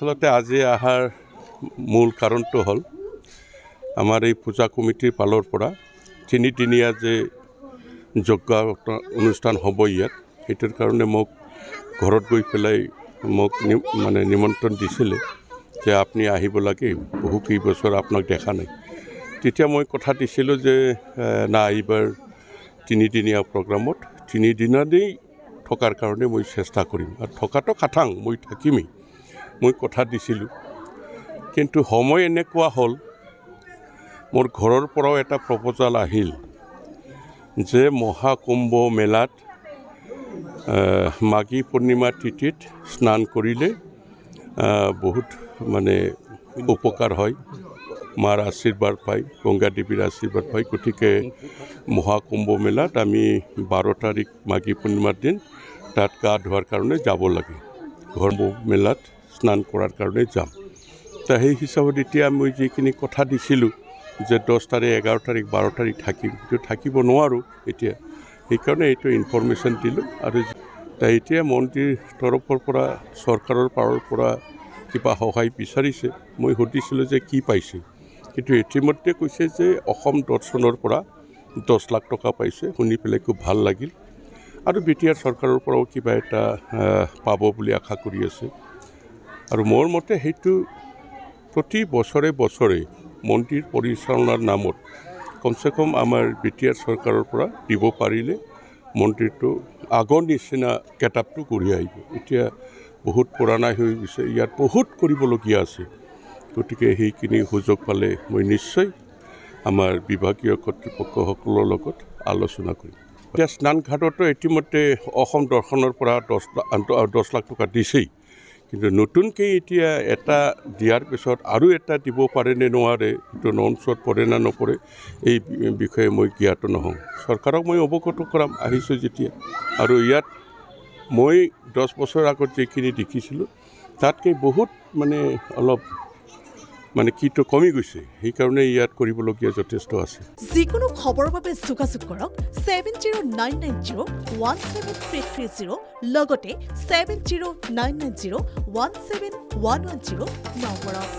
আচলতে আজি অহাৰ মূল কাৰণটো হ'ল আমাৰ এই পূজা কমিটিৰ ফালৰ পৰা তিনিদিনীয়া যে যজ্ঞ অনুষ্ঠান হ'ব ইয়াত, সেইটোৰ কাৰণে মোক ঘৰত গৈ পেলাই মোক নিমন্ত্ৰণ দিছিলে যে আপুনি আহিব লাগে, বহু কেইবছৰ আপোনাক দেখা নাই। তেতিয়া মই কথা দিছিলোঁ যে না, এইবাৰ তিনিদিনীয়া প্ৰগ্ৰামত তিনিদিনেই থকাৰ কাৰণে মই চেষ্টা কৰিম, আৰু থকাটো খাটাং, মই থাকিমেই, মই কথা দিছিলোঁ। কিন্তু সময় এনেকুৱা হ'ল, মোৰ ঘৰৰ পৰাও এটা প্ৰপ'জাল আহিল যে মহাকুম্ভ মেলাত মাঘী পূৰ্ণিমা তিথিত স্নান কৰিলে বহুত উপকাৰ হয়, মাৰ আশীৰ্বাদ পায়, গংগা দেৱীৰ আশীৰ্বাদ পায়। গতিকে মহাকুম্ভ মেলাত আমি 12 তাৰিখ মাঘী পূৰ্ণিমাৰ দিন তাত গা ধোৱাৰ কাৰণে যাব লাগে, ঘৰ মেলাত স্নান কৰাৰ কাৰণে যাম। সেই হিচাপত এতিয়া মই যিখিনি কথা দিছিলোঁ যে 10 তাৰিখ, 11 তাৰিখ, 12 তাৰিখ থাকিম, কিন্তু থাকিব নোৱাৰোঁ এতিয়া, সেইকাৰণে এইটো ইনফৰমেশ্যন দিলোঁ। আৰু এতিয়া মন্ত্ৰীৰ তৰফৰ পৰা, চৰকাৰৰ ফালৰ পৰা কিবা সহায় বিচাৰিছে। মই সুধিছিলোঁ যে কি পাইছে, কিন্তু ইতিমধ্যে কৈছে যে অসম দৰ্শনৰ পৰা 10 লাখ টকা পাইছে। শুনি পেলাই খুব ভাল লাগিল, আৰু বিটিআৰ চৰকাৰৰ পৰাও কিবা এটা পাব বুলি আশা কৰি আছে। আৰু মোৰ মতে সেইটো প্ৰতি বছৰে বছৰে মন্দিৰ পৰিচালনাৰ নামত কমচে কম আমাৰ বিটিআৰ চৰকাৰৰ পৰা দিব পাৰিলে মন্দিৰটো আগৰ নিচিনা কেটাপটো ঘূৰি আহিব। এতিয়া বহুত পুৰণা হৈ গৈছে, ইয়াত বহুত কৰিবলগীয়া আছে। গতিকে সেইখিনি সুযোগ পালে মই নিশ্চয় আমাৰ বিভাগীয় কৰ্তৃপক্ষসকলৰ লগত আলোচনা কৰিম। এতিয়া স্নানঘাটতো ইতিমধ্যে অসম দৰ্শনৰ পৰা 10 লাখ টকা দিছেই, কিন্তু নতুনকৈ এতিয়া এটা দিয়াৰ পিছত আৰু এটা দিব পাৰে নে নোৱাৰে, সেইটো নমছত পৰে না নপৰে, এই বিষয়ে মই জ্ঞাত নহওঁ। চৰকাৰক মই অৱগত কৰাম আহিছোঁ যেতিয়া। আৰু ইয়াত মই 10 বছৰ আগত যিখিনি দেখিছিলোঁ তাতকৈ বহুত অলপ কিটো কমি গৈছে, সেইকাৰণে ইয়াত কৰিবলগীয়া যথেষ্ট আছে। যিকোনো খবৰৰ বাবে যোগাযোগ কৰক 7099017330, লগতে 7099017110 নম্বৰত।